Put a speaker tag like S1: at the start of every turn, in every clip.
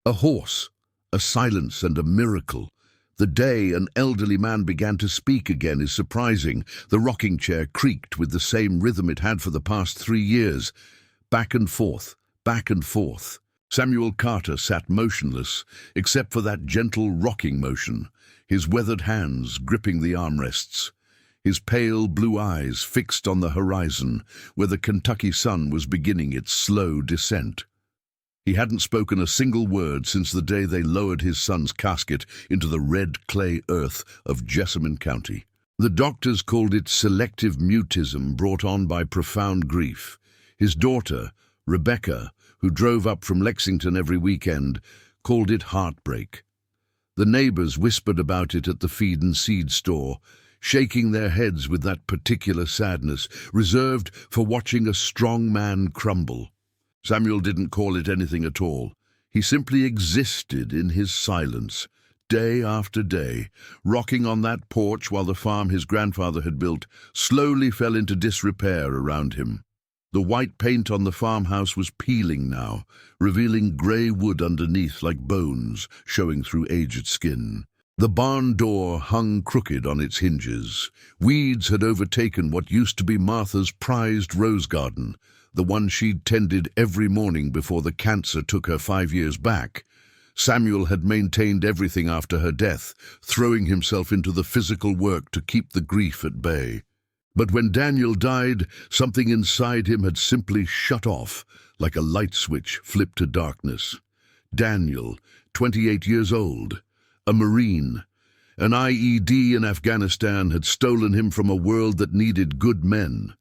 S1: A horse, a silence and a miracle. The day an elderly man began to speak again is surprising. The rocking chair creaked with the same rhythm it had for the past 3 years. Back and forth, back and forth. Samuel Carter sat motionless, except for that gentle rocking motion, his weathered hands gripping the armrests, his pale blue eyes fixed on the horizon, where the Kentucky sun was beginning its slow descent. He hadn't spoken a single word since the day they lowered his son's casket into the red clay earth of Jessamine County. The doctors called it selective mutism brought on by profound grief. His daughter, Rebecca, who drove up from Lexington every weekend, called it heartbreak. The neighbors whispered about it at the feed and seed store, shaking their heads with that particular sadness reserved for watching a strong man crumble. Samuel didn't call it anything at all. He simply existed in his silence, day after day, rocking on that porch while the farm his grandfather had built slowly fell into disrepair around him. The white paint on the farmhouse was peeling now, revealing grey wood underneath like bones showing through aged skin. The barn door hung crooked on its hinges. Weeds had overtaken what used to be Martha's prized rose garden, the one she'd tended every morning before the cancer took her 5 years back. Samuel had maintained everything after her death, throwing himself into the physical work to keep the grief at bay. But when Daniel died, something inside him had simply shut off, like a light switch flipped to darkness. Daniel, 28 years old, a Marine. An IED in Afghanistan had stolen him from a world that needed good men.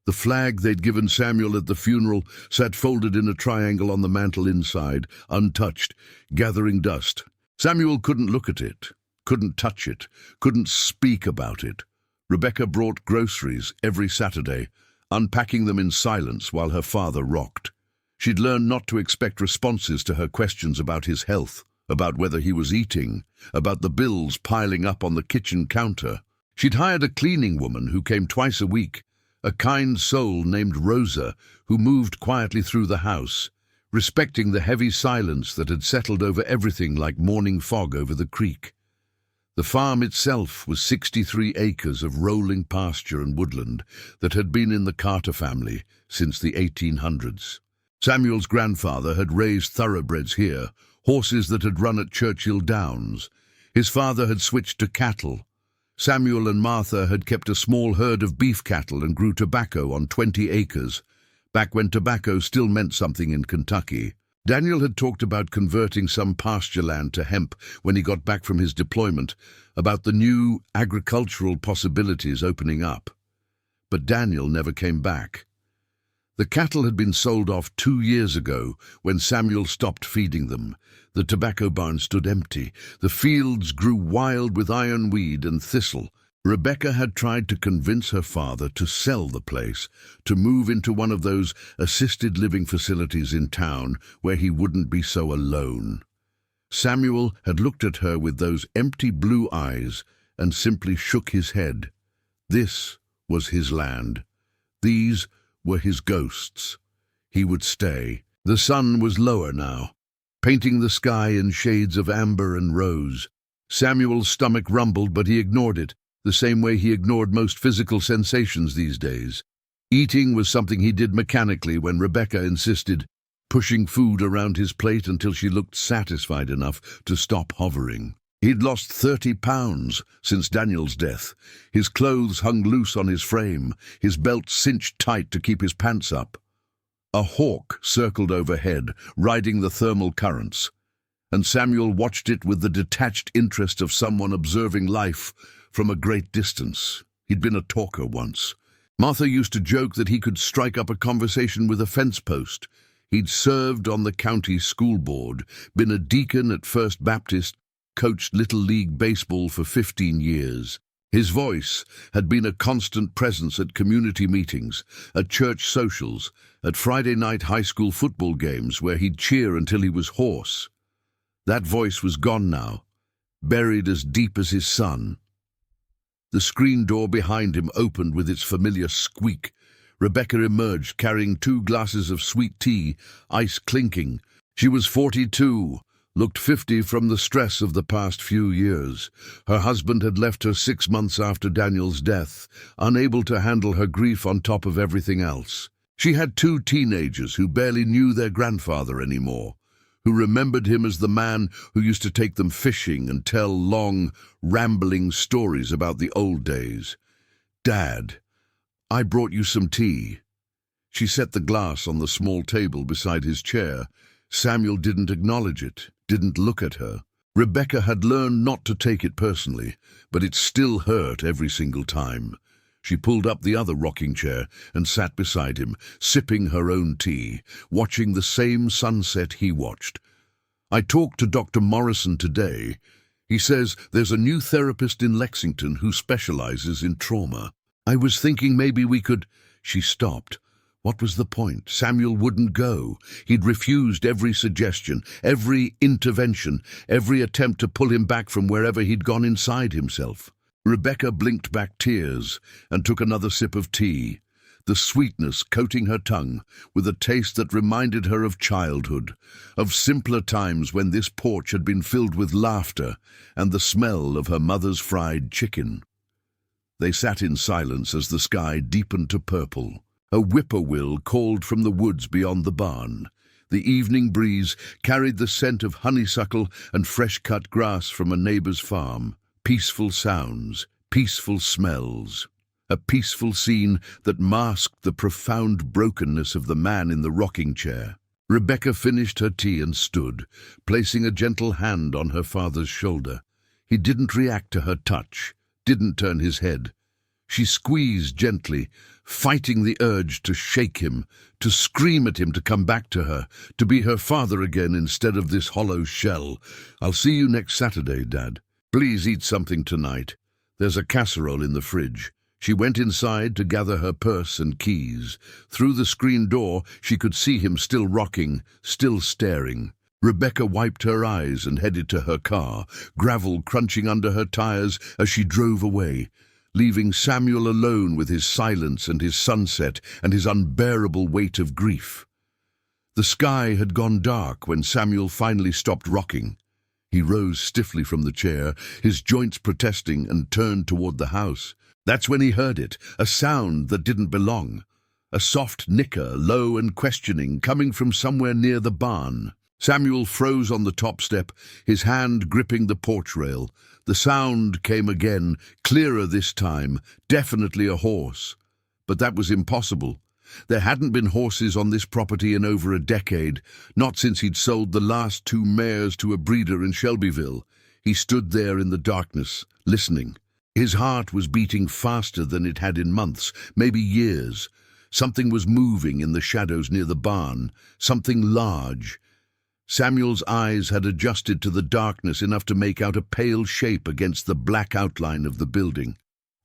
S1: The flag they'd given Samuel at the funeral sat folded in a triangle on the mantel inside, untouched, gathering dust. Samuel couldn't look at it, couldn't touch it, couldn't speak about it. Rebecca brought groceries every Saturday, unpacking them in silence while her father rocked. She'd learned not to expect responses to her questions about his health, about whether he was eating, about the bills piling up on the kitchen counter. She'd hired a cleaning woman who came twice a week, a kind soul named Rosa, who moved quietly through the house, respecting the heavy silence that had settled over everything like morning fog over the creek. The farm itself was 63 acres of rolling pasture and woodland that had been in the Carter family since the 1800s. Samuel's grandfather had raised thoroughbreds here, horses that had run at Churchill Downs. His father had switched to cattle. Samuel and Martha had kept a small herd of beef cattle and grew tobacco on 20 acres, back when tobacco still meant something in Kentucky. Daniel had talked about converting some pasture land to hemp when he got back from his deployment, about the new agricultural possibilities opening up. But Daniel never came back. The cattle had been sold off 2 years ago when Samuel stopped feeding them. The tobacco barn stood empty. The fields grew wild with ironweed and thistle. Rebecca had tried to convince her father to sell the place, to move into one of those assisted living facilities in town where he wouldn't be so alone. Samuel had looked at her with those empty blue eyes and simply shook his head. This was his land. These were his ghosts. He would stay. The sun was lower now, painting the sky in shades of amber and rose. Samuel's stomach rumbled, but he ignored it, the same way he ignored most physical sensations these days. Eating was something he did mechanically when Rebecca insisted, pushing food around his plate until she looked satisfied enough to stop hovering. He'd lost 30 pounds since Daniel's death. His clothes hung loose on his frame, his belt cinched tight to keep his pants up. A hawk circled overhead, riding the thermal currents, and Samuel watched it with the detached interest of someone observing life from a great distance. He'd been a talker once. Martha used to joke that he could strike up a conversation with a fence post. He'd served on the county school board, been a deacon at First Baptist, coached Little League baseball for 15 years. His voice had been a constant presence at community meetings, at church socials, at Friday night high school football games where he'd cheer until he was hoarse. That voice was gone now, buried as deep as his son. The screen door behind him opened with its familiar squeak. Rebecca emerged carrying 2 glasses of sweet tea, ice clinking. She was 42, looked 50 from the stress of the past few years. Her husband had left her 6 months after Daniel's death, unable to handle her grief on top of everything else. She had 2 teenagers who barely knew their grandfather anymore, who remembered him as the man who used to take them fishing and tell long, rambling stories about the old days. "Dad, I brought you some tea." She set the glass on the small table beside his chair. Samuel didn't acknowledge it, didn't look at her. Rebecca had learned not to take it personally, but it still hurt every single time. She pulled up the other rocking chair and sat beside him, sipping her own tea, watching the same sunset he watched. "I talked to Dr. Morrison today. He says there's a new therapist in Lexington who specializes in trauma. I was thinking maybe we could—" She stopped. What was the point? Samuel wouldn't go. He'd refused every suggestion, every intervention, every attempt to pull him back from wherever he'd gone inside himself. Rebecca blinked back tears and took another sip of tea, the sweetness coating her tongue with a taste that reminded her of childhood, of simpler times when this porch had been filled with laughter and the smell of her mother's fried chicken. They sat in silence as the sky deepened to purple. A whippoorwill called from the woods beyond the barn. The evening breeze carried the scent of honeysuckle and fresh-cut grass from a neighbor's farm. Peaceful sounds, peaceful smells. A peaceful scene that masked the profound brokenness of the man in the rocking chair. Rebecca finished her tea and stood, placing a gentle hand on her father's shoulder. He didn't react to her touch, didn't turn his head. She squeezed gently, fighting the urge to shake him, to scream at him to come back to her, to be her father again instead of this hollow shell. "I'll see you next Saturday, Dad. Please eat something tonight. There's a casserole in the fridge." She went inside to gather her purse and keys. Through the screen door, she could see him still rocking, still staring. Rebecca wiped her eyes and headed to her car, gravel crunching under her tires as she drove away, leaving Samuel alone with his silence and his sunset and his unbearable weight of grief. The sky had gone dark when Samuel finally stopped rocking. He rose stiffly from the chair, his joints protesting, and turned toward the house. That's when he heard it, a sound that didn't belong. A soft nicker, low and questioning, coming from somewhere near the barn. Samuel froze on the top step, his hand gripping the porch rail. The sound came again, clearer this time, definitely a horse. But that was impossible. There hadn't been horses on this property in over a decade, not since he'd sold the last 2 mares to a breeder in Shelbyville. He stood there in the darkness, listening. His heart was beating faster than it had in months, maybe years. Something was moving in the shadows near the barn, something large. Samuel's eyes had adjusted to the darkness enough to make out a pale shape against the black outline of the building.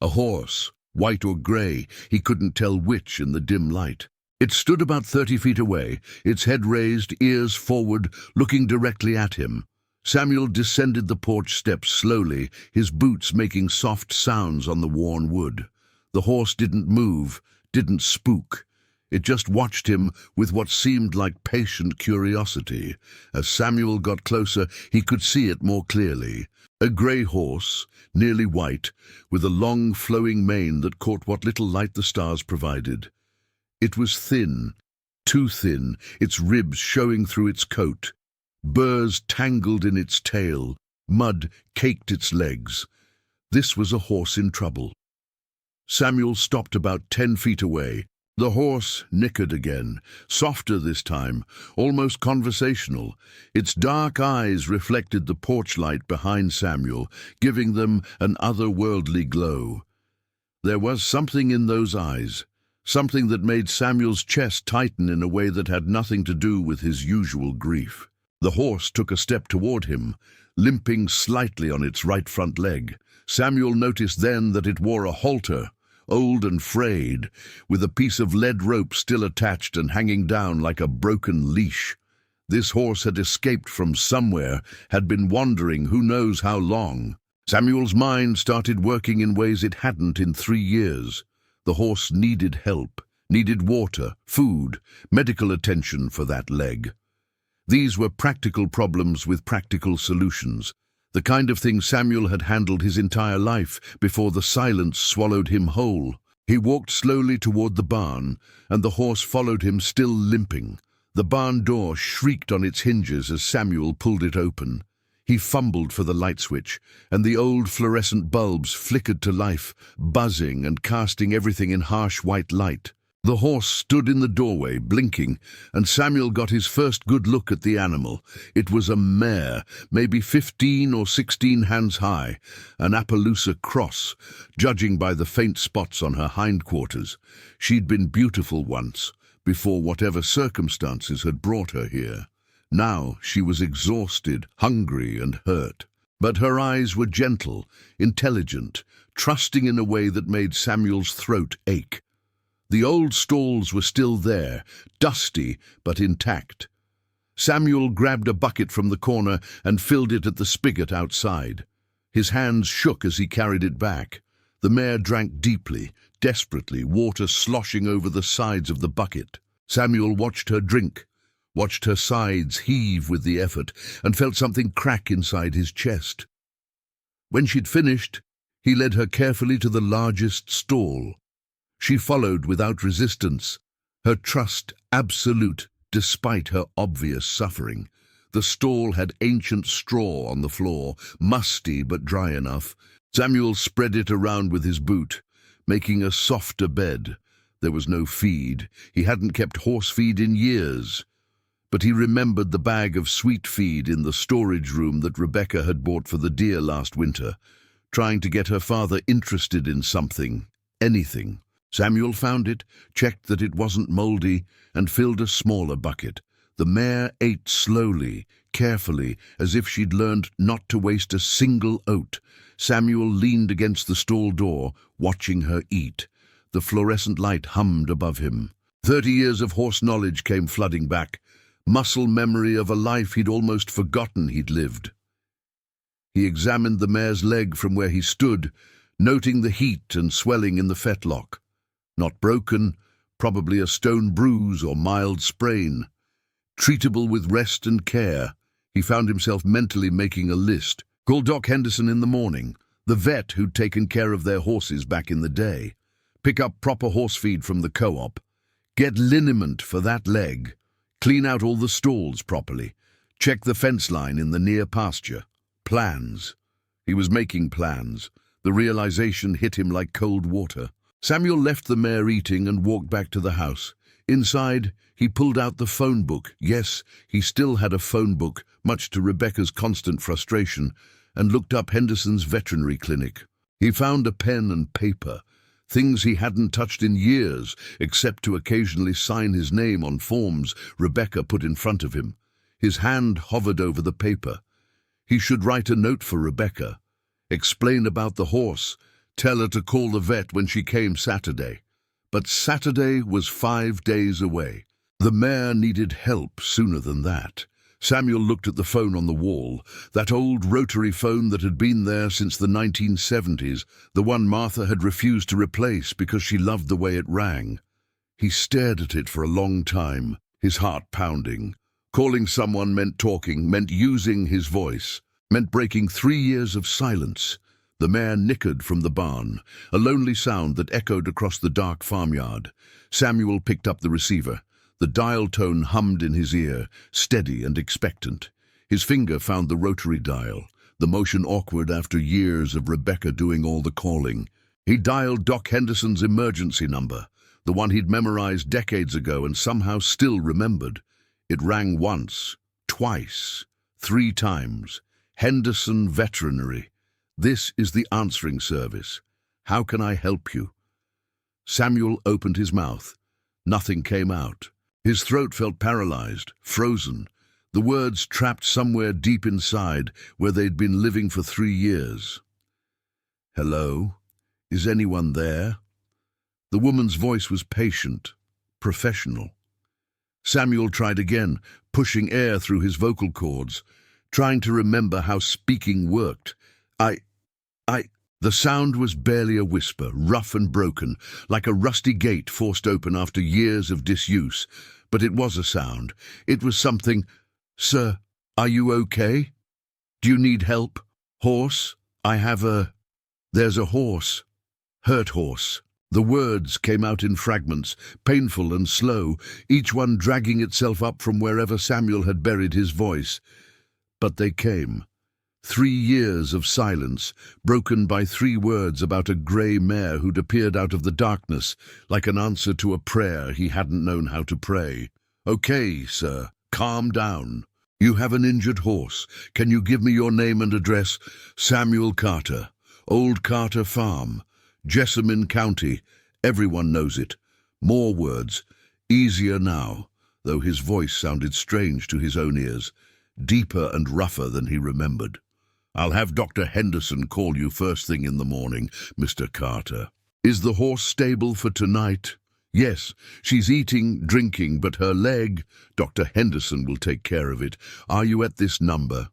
S1: A horse, white or grey, he couldn't tell which in the dim light. It stood about 30 feet away, its head raised, ears forward, looking directly at him. Samuel descended the porch steps slowly, his boots making soft sounds on the worn wood. The horse didn't move, didn't spook. It just watched him with what seemed like patient curiosity. As Samuel got closer, he could see it more clearly. A grey horse, nearly white, with a long flowing mane that caught what little light the stars provided. It was thin, too thin, its ribs showing through its coat. Burrs tangled in its tail, mud caked its legs. This was a horse in trouble. Samuel stopped about 10 feet away. The horse nickered again, softer this time, almost conversational. Its dark eyes reflected the porch light behind Samuel, giving them an otherworldly glow. There was something in those eyes, something that made Samuel's chest tighten in a way that had nothing to do with his usual grief. The horse took a step toward him, limping slightly on its right front leg. Samuel noticed then that it wore a halter, old and frayed, with a piece of lead rope still attached and hanging down like a broken leash. This horse had escaped from somewhere, had been wandering who knows how long. Samuel's mind started working in ways it hadn't in 3 years. The horse needed help, needed water, food, medical attention for that leg. These were practical problems with practical solutions, the kind of thing Samuel had handled his entire life before the silence swallowed him whole. He walked slowly toward the barn, and the horse followed him, still limping. The barn door shrieked on its hinges as Samuel pulled it open. He fumbled for the light switch, and the old fluorescent bulbs flickered to life, buzzing and casting everything in harsh white light. The horse stood in the doorway, blinking, and Samuel got his first good look at the animal. It was a mare, maybe 15 or 16 hands high, an Appaloosa cross, judging by the faint spots on her hindquarters. She'd been beautiful once, before whatever circumstances had brought her here. Now she was exhausted, hungry, and hurt. But her eyes were gentle, intelligent, trusting in a way that made Samuel's throat ache. The old stalls were still there, dusty but intact. Samuel grabbed a bucket from the corner and filled it at the spigot outside. His hands shook as he carried it back. The mare drank deeply, desperately, water sloshing over the sides of the bucket. Samuel watched her drink, watched her sides heave with the effort, and felt something crack inside his chest. When she'd finished, he led her carefully to the largest stall. She followed without resistance, her trust absolute despite her obvious suffering. The stall had ancient straw on the floor, musty but dry enough. Samuel spread it around with his boot, making a softer bed. There was no feed. He hadn't kept horse feed in years. But he remembered the bag of sweet feed in the storage room that Rebecca had bought for the deer last winter, trying to get her father interested in something, anything. Samuel found it, checked that it wasn't moldy, and filled a smaller bucket. The mare ate slowly, carefully, as if she'd learned not to waste a single oat. Samuel leaned against the stall door, watching her eat. The fluorescent light hummed above him. 30 years of horse knowledge came flooding back, muscle memory of a life he'd almost forgotten he'd lived. He examined the mare's leg from where he stood, noting the heat and swelling in the fetlock. Not broken, probably a stone bruise or mild sprain. Treatable with rest and care. He found himself mentally making a list. Call Doc Henderson in the morning, the vet who'd taken care of their horses back in the day. Pick up proper horse feed from the co-op. Get liniment for that leg. Clean out all the stalls properly. Check the fence line in the near pasture. Plans. He was making plans. The realization hit him like cold water. Samuel left the mare eating and walked back to the house. Inside, he pulled out the phone book. Yes, he still had a phone book, much to Rebecca's constant frustration, and looked up Henderson's veterinary clinic. He found a pen and paper, things he hadn't touched in years, except to occasionally sign his name on forms Rebecca put in front of him. His hand hovered over the paper. He should write a note for Rebecca, explain about the horse, tell her to call the vet when she came Saturday. But Saturday was 5 days away. The mare needed help sooner than that. Samuel looked at the phone on the wall, that old rotary phone that had been there since the 1970s, the one Martha had refused to replace because she loved the way it rang. He stared at it for a long time, his heart pounding. Calling someone meant talking, meant using his voice, meant breaking 3 years of silence. The mare nickered from the barn, a lonely sound that echoed across the dark farmyard. Samuel picked up the receiver. The dial tone hummed in his ear, steady and expectant. His finger found the rotary dial, the motion awkward after years of Rebecca doing all the calling. He dialed Doc Henderson's emergency number, the one he'd memorized decades ago and somehow still remembered. It rang once, twice, 3 times. Henderson Veterinary. This is the answering service. How can I help you? Samuel opened his mouth. Nothing came out. His throat felt paralyzed, frozen, the words trapped somewhere deep inside where they'd been living for 3 years. Hello? Is anyone there? The woman's voice was patient, professional. Samuel tried again, pushing air through his vocal cords, trying to remember how speaking worked. The sound was barely a whisper, rough and broken, like a rusty gate forced open after years of disuse. But it was a sound. It was something. Sir, are you okay? Do you need help? Horse? There's a horse. Hurt horse. The words came out in fragments, painful and slow, each one dragging itself up from wherever Samuel had buried his voice. But they came. 3 years of silence, broken by 3 words about a grey mare who'd appeared out of the darkness, like an answer to a prayer he hadn't known how to pray. Okay, sir, calm down. You have an injured horse. Can you give me your name and address? Samuel Carter, Old Carter Farm, Jessamine County. Everyone knows it. More words. Easier now, though his voice sounded strange to his own ears, deeper and rougher than he remembered. I'll have Dr. Henderson call you first thing in the morning, Mr. Carter. Is the horse stable for tonight? Yes, she's eating, drinking, but her leg, Dr. Henderson will take care of it. Are you at this number?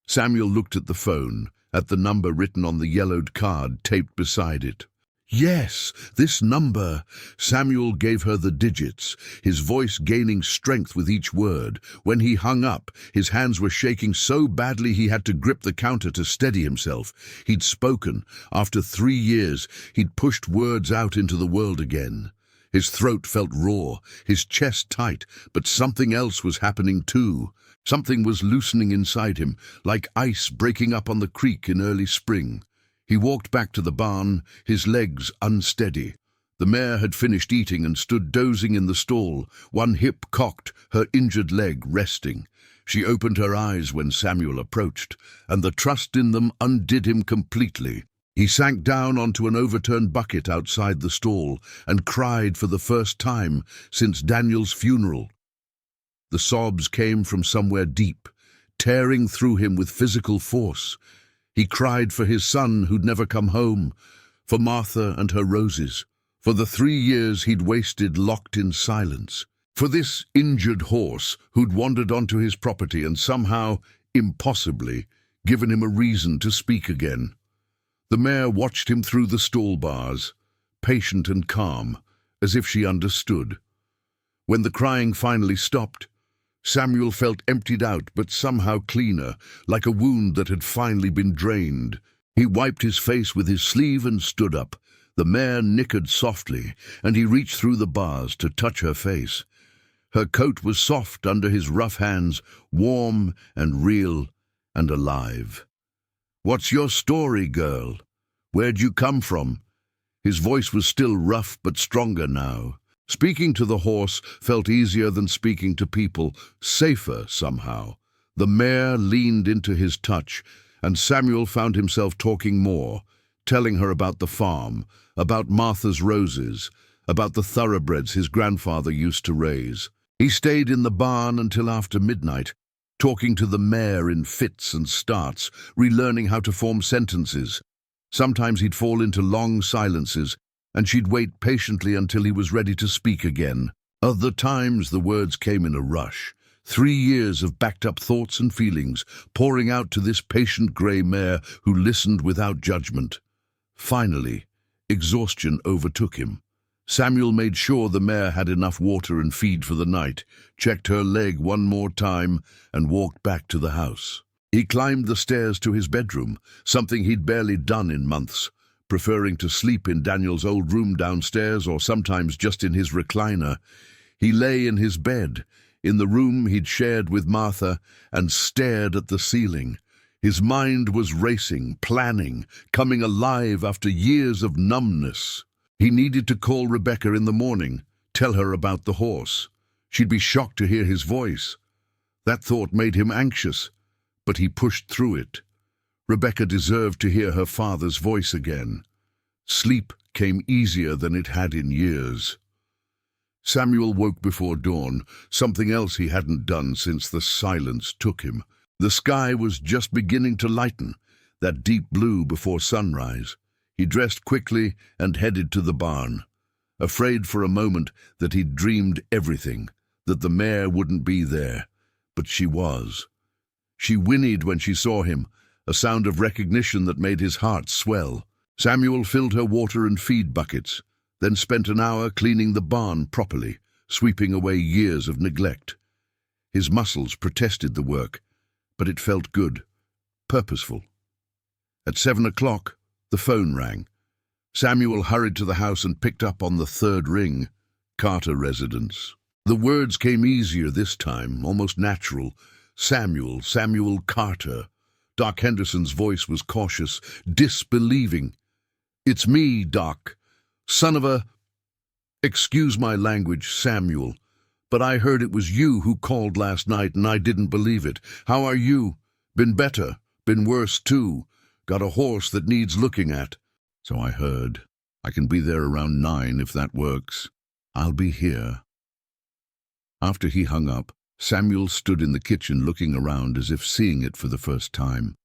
S1: Samuel looked at the phone, at the number written on the yellowed card taped beside it. Yes, this number. Samuel gave her the digits, his voice gaining strength with each word. When he hung up, his hands were shaking so badly he had to grip the counter to steady himself. He'd spoken. After 3 years, he'd pushed words out into the world again. His throat felt raw, his chest tight, but something else was happening too. Something was loosening inside him, like ice breaking up on the creek in early spring. He walked back to the barn, his legs unsteady. The mare had finished eating and stood dozing in the stall, one hip cocked, her injured leg resting. She opened her eyes when Samuel approached, and the trust in them undid him completely. He sank down onto an overturned bucket outside the stall and cried for the first time since Daniel's funeral. The sobs came from somewhere deep, tearing through him with physical force. He cried for his son who'd never come home, for Martha and her roses, for the 3 years he'd wasted locked in silence, for this injured horse who'd wandered onto his property and somehow, impossibly, given him a reason to speak again. The mare watched him through the stall bars, patient and calm, as if she understood. When the crying finally stopped, Samuel felt emptied out but somehow cleaner, like a wound that had finally been drained. He wiped his face with his sleeve and stood up. The mare nickered softly, and he reached through the bars to touch her face. Her coat was soft under his rough hands, warm and real and alive. "What's your story, girl? Where'd you come from?" His voice was still rough but stronger now. Speaking to the horse felt easier than speaking to people, safer somehow. The mare leaned into his touch, and Samuel found himself talking more, telling her about the farm, about Martha's roses, about the thoroughbreds his grandfather used to raise. He stayed in the barn until after midnight, talking to the mare in fits and starts, relearning how to form sentences. Sometimes he'd fall into long silences, and she'd wait patiently until he was ready to speak again. Other times the words came in a rush. 3 years of backed-up thoughts and feelings, pouring out to this patient grey mare who listened without judgment. Finally, exhaustion overtook him. Samuel made sure the mare had enough water and feed for the night, checked her leg one more time, and walked back to the house. He climbed the stairs to his bedroom, something he'd barely done in months, preferring to sleep in Daniel's old room downstairs or sometimes just in his recliner. He lay in his bed, in the room he'd shared with Martha, and stared at the ceiling. His mind was racing, planning, coming alive after years of numbness. He needed to call Rebecca in the morning, tell her about the horse. She'd be shocked to hear his voice. That thought made him anxious, but he pushed through it. Rebecca deserved to hear her father's voice again. Sleep came easier than it had in years. Samuel woke before dawn, something else he hadn't done since the silence took him. The sky was just beginning to lighten, that deep blue before sunrise. He dressed quickly and headed to the barn, afraid for a moment that he'd dreamed everything, that the mare wouldn't be there. But she was. She whinnied when she saw him, a sound of recognition that made his heart swell. Samuel filled her water and feed buckets, then spent an hour cleaning the barn properly, sweeping away years of neglect. His muscles protested the work, but it felt good, purposeful. At 7 o'clock, the phone rang. Samuel hurried to the house and picked up on the third ring. Carter residence. The words came easier this time, almost natural. Samuel, Samuel Carter. Doc Henderson's voice was cautious, disbelieving. "It's me, Doc. Son of a—" "Excuse my language, Samuel, but I heard it was you who called last night and I didn't believe it. How are you? Been better? Been worse too? Got a horse that needs looking at?" "So I heard. I can be there around 9 if that works. I'll be here." After he hung up, Samuel stood in the kitchen looking around as if seeing it for the first time.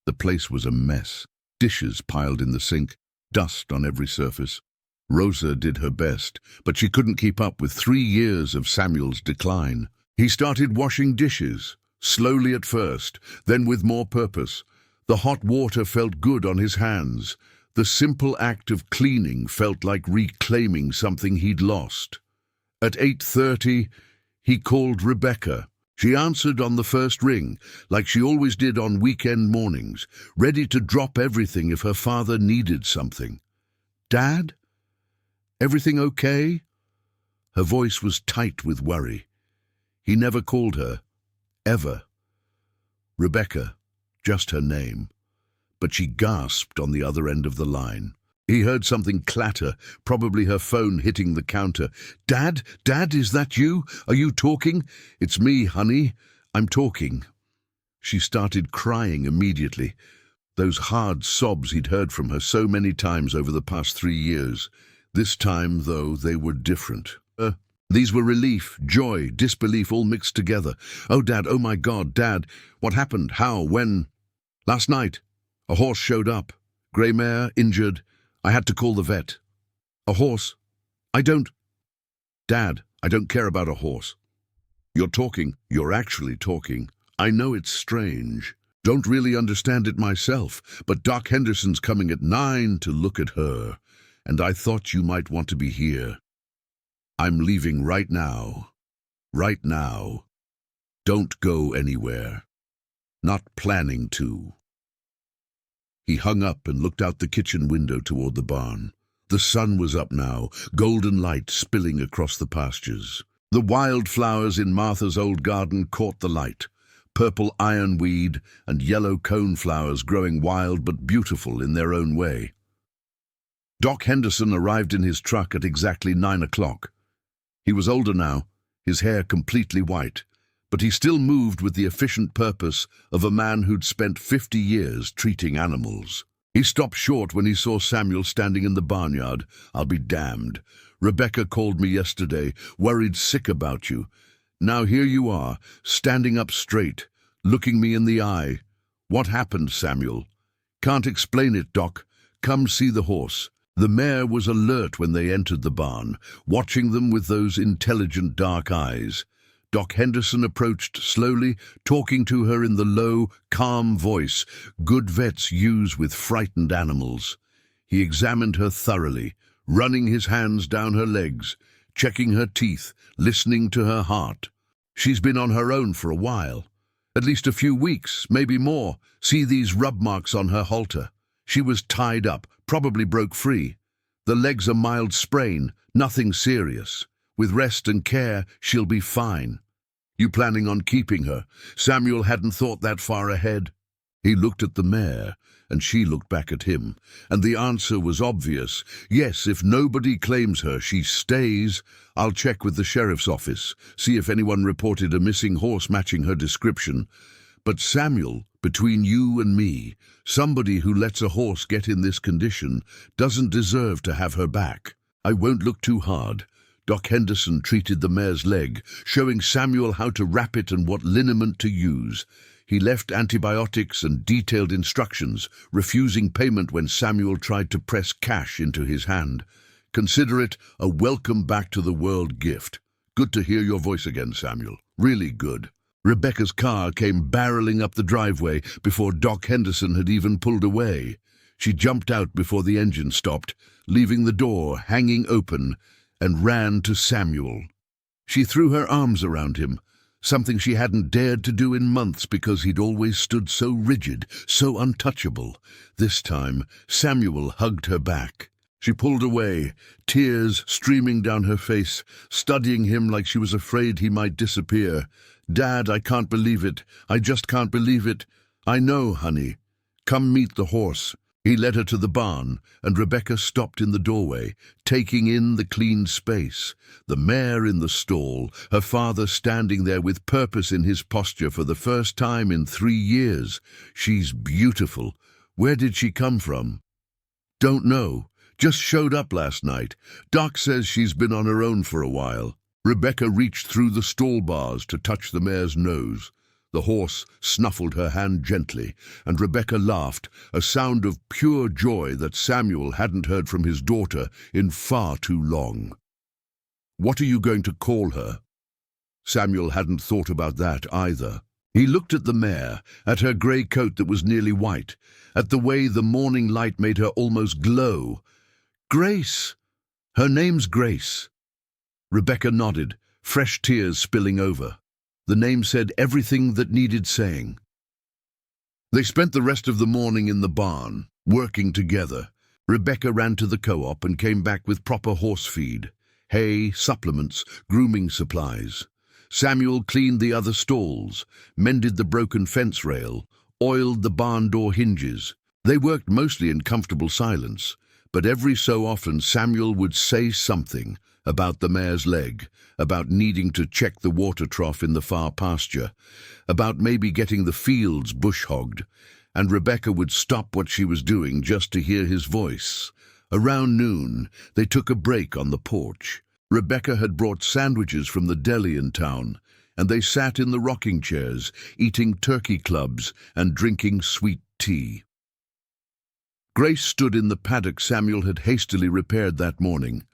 S1: The place was a mess. Dishes piled in the sink, dust on every surface. Rosa did her best, but she couldn't keep up with 3 years of Samuel's decline. He started washing dishes, slowly at first, then with more purpose. The hot water felt good on his hands. The simple act of cleaning felt like reclaiming something he'd lost. At 8:30, he called Rebecca. She answered on the first ring, like she always did on weekend mornings, ready to drop everything if her father needed something. "Dad? Everything okay?" Her voice was tight with worry. He never called her, ever. Rebecca, just her name. But she gasped on the other end of the line. He heard something clatter, probably her phone hitting the counter. "Dad? Dad, is that you? Are you talking?" "It's me, honey. I'm talking." She started crying immediately. Those hard sobs he'd heard from her so many times over the past 3 years. This time, though, they were different. These were relief, joy, disbelief all mixed together. "Oh, Dad, oh my God, Dad, what happened? How? When?" "Last night. A horse showed up. Grey mare, injured. I had to call the vet." "A horse? I don't—" "Dad, I don't care about a horse. You're talking. You're actually talking. I know it's strange. Don't really understand it myself, but Doc Henderson's coming at 9 to look at her, and I thought you might want to be here. I'm leaving right now. Right now. Don't go anywhere. Not planning to." He hung up and looked out the kitchen window toward the barn. The sun was up now, golden light spilling across the pastures. The wildflowers in Martha's old garden caught the light. Purple ironweed and yellow coneflowers growing wild but beautiful in their own way. Doc Henderson arrived in his truck at exactly 9 o'clock. He was older now, his hair completely white, but he still moved with the efficient purpose of a man who'd spent 50 years treating animals. He stopped short when he saw Samuel standing in the barnyard. "I'll be damned. Rebecca called me yesterday, worried sick about you. Now here you are, standing up straight, looking me in the eye. What happened, Samuel?" "Can't explain it, Doc. Come see the horse." The mare was alert when they entered the barn, watching them with those intelligent dark eyes. Doc Henderson approached slowly, talking to her in the low, calm voice good vets use with frightened animals. He examined her thoroughly, running his hands down her legs, checking her teeth, listening to her heart. "She's been on her own for a while. At least a few weeks, maybe more. See these rub marks on her halter. She was tied up, probably broke free. The leg's a mild sprain, nothing serious. With rest and care, she'll be fine." "You planning on keeping her?" Samuel hadn't thought that far ahead. He looked at the mare, and she looked back at him, and the answer was obvious. "Yes, if nobody claims her, she stays. I'll check with the sheriff's office, see if anyone reported a missing horse matching her description. But Samuel, between you and me, somebody who lets a horse get in this condition doesn't deserve to have her back. I won't look too hard." Doc Henderson treated the mare's leg, showing Samuel how to wrap it and what liniment to use. He left antibiotics and detailed instructions, refusing payment when Samuel tried to press cash into his hand. "Consider it a welcome back to the world gift. Good to hear your voice again, Samuel. Really good." Rebecca's car came barreling up the driveway before Doc Henderson had even pulled away. She jumped out before the engine stopped, leaving the door hanging open, and ran to Samuel. She threw her arms around him. something she hadn't dared to do in months because he'd always stood so rigid, so untouchable. This time, Samuel hugged her back. She pulled away, tears streaming down her face, studying him like she was afraid he might disappear. "Dad, I can't believe it. I just can't believe it." "I know, honey. Come meet the horse." He led her to the barn, and Rebecca stopped in the doorway, taking in the clean space. The mare in the stall, her father standing there with purpose in his posture for the first time in 3 years. "She's beautiful. Where did she come from?" "Don't know. Just showed up last night. Doc says she's been on her own for a while." Rebecca reached through the stall bars to touch the mare's nose. The horse snuffled her hand gently, and Rebecca laughed, a sound of pure joy that Samuel hadn't heard from his daughter in far too long. "What are you going to call her?" Samuel hadn't thought about that either. He looked at the mare, at her grey coat that was nearly white, at the way the morning light made her almost glow. "Grace! Her name's Grace." Rebecca nodded, fresh tears spilling over. The name said everything that needed saying. They spent the rest of the morning in the barn, working together. Rebecca ran to the co-op and came back with proper horse feed, hay, supplements, grooming supplies. Samuel cleaned the other stalls, mended the broken fence rail, oiled the barn door hinges. They worked mostly in comfortable silence, but every so often Samuel would say something about the mare's leg, about needing to check the water trough in the far pasture, about maybe getting the fields bush-hogged, and Rebecca would stop what she was doing just to hear his voice. Around noon, they took a break on the porch. Rebecca had brought sandwiches from the deli in town, and they sat in the rocking chairs, eating turkey clubs and drinking sweet tea. Grace stood in the paddock Samuel had hastily repaired that morning,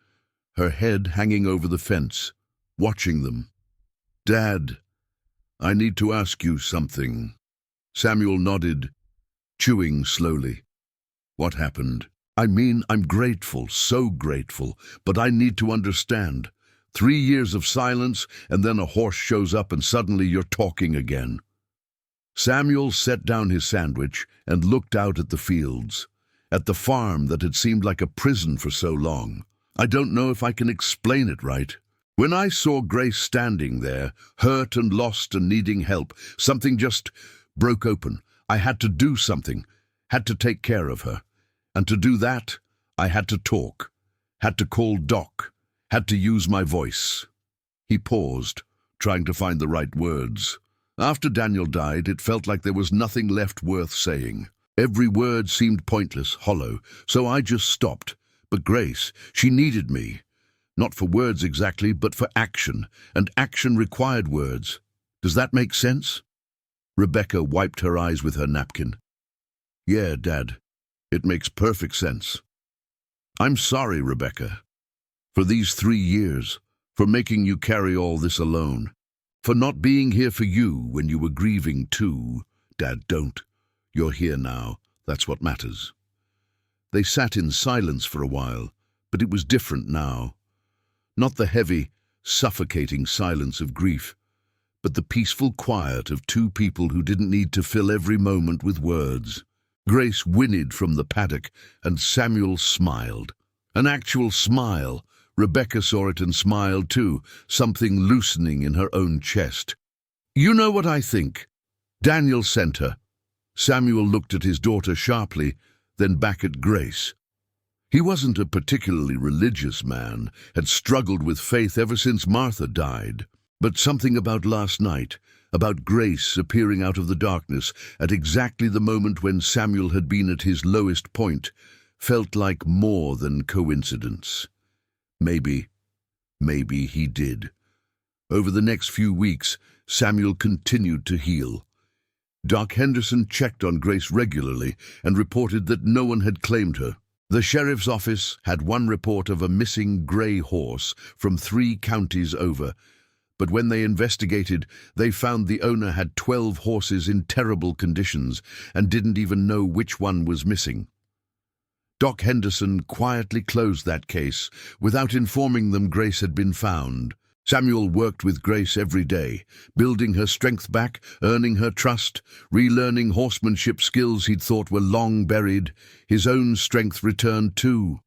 S1: her head hanging over the fence, watching them. "Dad, I need to ask you something." Samuel nodded, chewing slowly. "What happened?" "I mean, I'm grateful, so grateful, but I need to understand. 3 years of silence, and then a horse shows up and suddenly you're talking again." Samuel set down his sandwich and looked out at the fields, at the farm that had seemed like a prison for so long. "I don't know if I can explain it right. When I saw Grace standing there, hurt and lost and needing help, something just broke open. I had to do something, had to take care of her. And to do that, I had to talk, had to call Doc, had to use my voice." He paused, trying to find the right words. After Daniel died, it felt like there was nothing left worth saying. Every word seemed pointless, hollow, so I just stopped. But Grace, she needed me. Not for words exactly, but for action, and action required words. Does that make sense? Rebecca wiped her eyes with her napkin. "Yeah, Dad, it makes perfect sense. I'm sorry, Rebecca, for these 3 years, for making you carry all this alone, for not being here for you when you were grieving too. Dad, don't. You're here now. That's what matters." They sat in silence for a while, but it was different now. Not the heavy, suffocating silence of grief, but the peaceful quiet of two people who didn't need to fill every moment with words. Grace whinnied from the paddock, and Samuel smiled. An actual smile. Rebecca saw it and smiled too, something loosening in her own chest. "You know what I think? Daniel sent her." Samuel looked at his daughter sharply, then back at Grace. He wasn't a particularly religious man, had struggled with faith ever since Martha died. But something about last night, about Grace appearing out of the darkness at exactly the moment when Samuel had been at his lowest point, felt like more than coincidence. Maybe he did. Over the next few weeks, Samuel continued to heal. Doc Henderson checked on Grace regularly and reported that no one had claimed her. The sheriff's office had one report of a missing grey horse from 3 counties over, but when they investigated, they found the owner had 12 horses in terrible conditions and didn't even know which one was missing. Doc Henderson quietly closed that case without informing them Grace had been found. Samuel worked with Grace every day, building her strength back, earning her trust, relearning horsemanship skills he'd thought were long buried. His own strength returned too.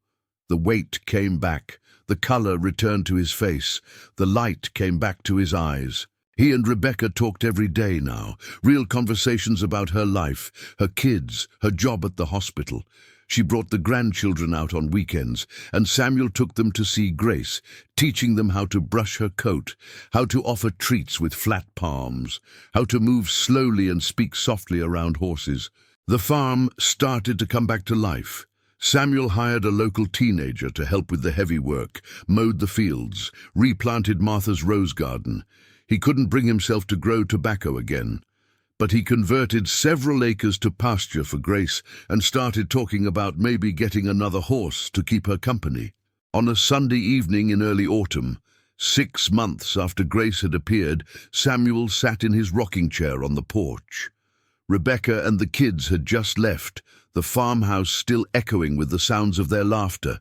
S1: The weight came back, the color returned to his face, the light came back to his eyes. He and Rebecca talked every day now, real conversations about her life, her kids, her job at the hospital. She brought the grandchildren out on weekends, and Samuel took them to see Grace, teaching them how to brush her coat, how to offer treats with flat palms, how to move slowly and speak softly around horses. The farm started to come back to life. Samuel hired a local teenager to help with the heavy work, mowed the fields, replanted Martha's rose garden. He couldn't bring himself to grow tobacco again, but he converted several acres to pasture for Grace and started talking about maybe getting another horse to keep her company. On a Sunday evening in early autumn, 6 months after Grace had appeared, Samuel sat in his rocking chair on the porch. Rebecca and the kids had just left, the farmhouse still echoing with the sounds of their laughter.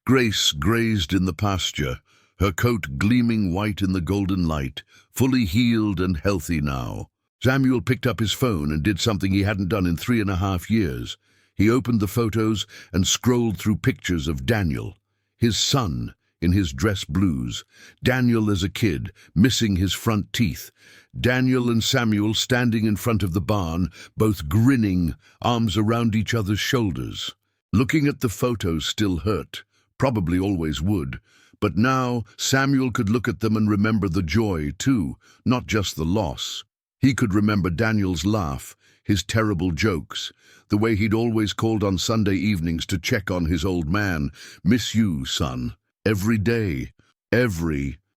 S1: Grace grazed in the pasture, her coat gleaming white in the golden light, fully healed and healthy now. Samuel picked up his phone and did something he hadn't done in 3.5 years. He opened the photos and scrolled through pictures of Daniel, his son, in his dress blues. Daniel as a kid, missing his front teeth. Daniel and Samuel standing in front of the barn, both grinning, arms around each other's shoulders. Looking at the photos still hurt, probably always would, but now Samuel could look at them and remember the joy too, not just the loss. He could remember Daniel's laugh, his terrible jokes, the way he'd always called on Sunday evenings to check on his old man. "Miss you, son." Every day.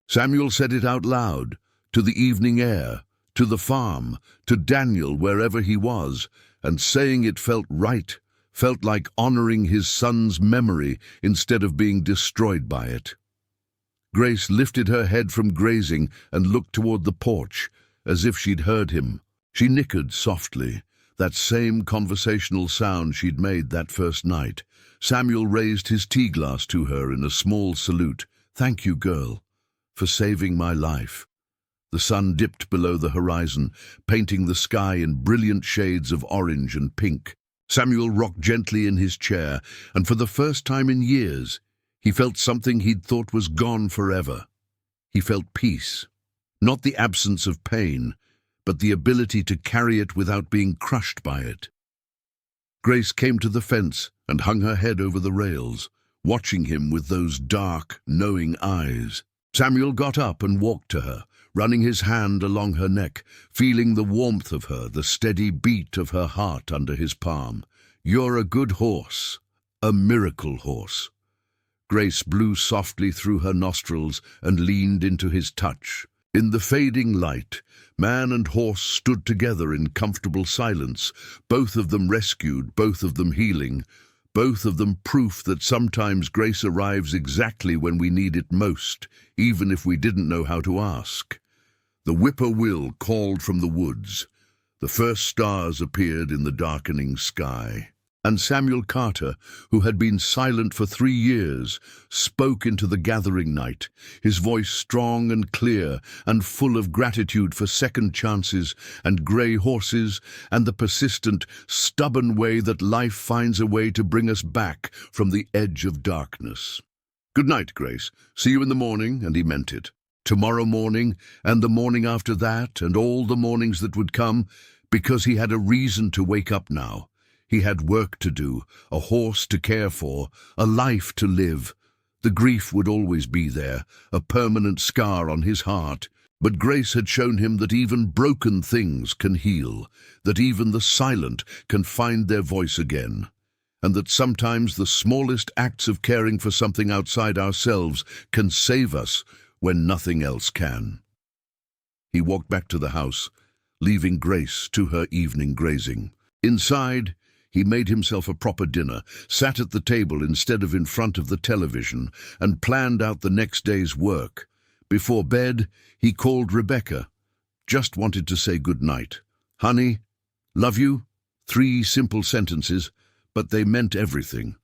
S1: Samuel said it out loud, to the evening air, to the farm, to Daniel wherever he was, and saying it felt right, felt like honoring his son's memory instead of being destroyed by it. Grace lifted her head from grazing and looked toward the porch, as if she'd heard him. She nickered softly, that same conversational sound she'd made that first night. Samuel raised his tea glass to her in a small salute. "Thank you, girl, for saving my life." The sun dipped below the horizon, painting the sky in brilliant shades of orange and pink. Samuel rocked gently in his chair, and for the first time in years, he felt something he'd thought was gone forever. He felt peace. Not the absence of pain, but the ability to carry it without being crushed by it. Grace came to the fence and hung her head over the rails, watching him with those dark, knowing eyes. Samuel got up and walked to her, running his hand along her neck, feeling the warmth of her, the steady beat of her heart under his palm. "You're a good horse, a miracle horse." Grace blew softly through her nostrils and leaned into his touch. In the fading light, man and horse stood together in comfortable silence, both of them rescued, both of them healing, both of them proof that sometimes grace arrives exactly when we need it most, even if we didn't know how to ask. The whippoorwill called from the woods. The first stars appeared in the darkening sky. And Samuel Carter, who had been silent for 3 years, spoke into the gathering night, his voice strong and clear and full of gratitude for second chances and grey horses and the persistent, stubborn way that life finds a way to bring us back from the edge of darkness. "Good night, Grace. See you in the morning," and he meant it. Tomorrow morning, and the morning after that, and all the mornings that would come, because he had a reason to wake up now. He had work to do, a horse to care for, a life to live. The grief would always be there, a permanent scar on his heart. But Grace had shown him that even broken things can heal, that even the silent can find their voice again, and that sometimes the smallest acts of caring for something outside ourselves can save us when nothing else can. He walked back to the house, leaving Grace to her evening grazing. Inside, he made himself a proper dinner, sat at the table instead of in front of the television, and planned out the next day's work. Before bed, he called Rebecca. Just wanted to say good night. "Honey, love you." 3 simple sentences, but they meant everything.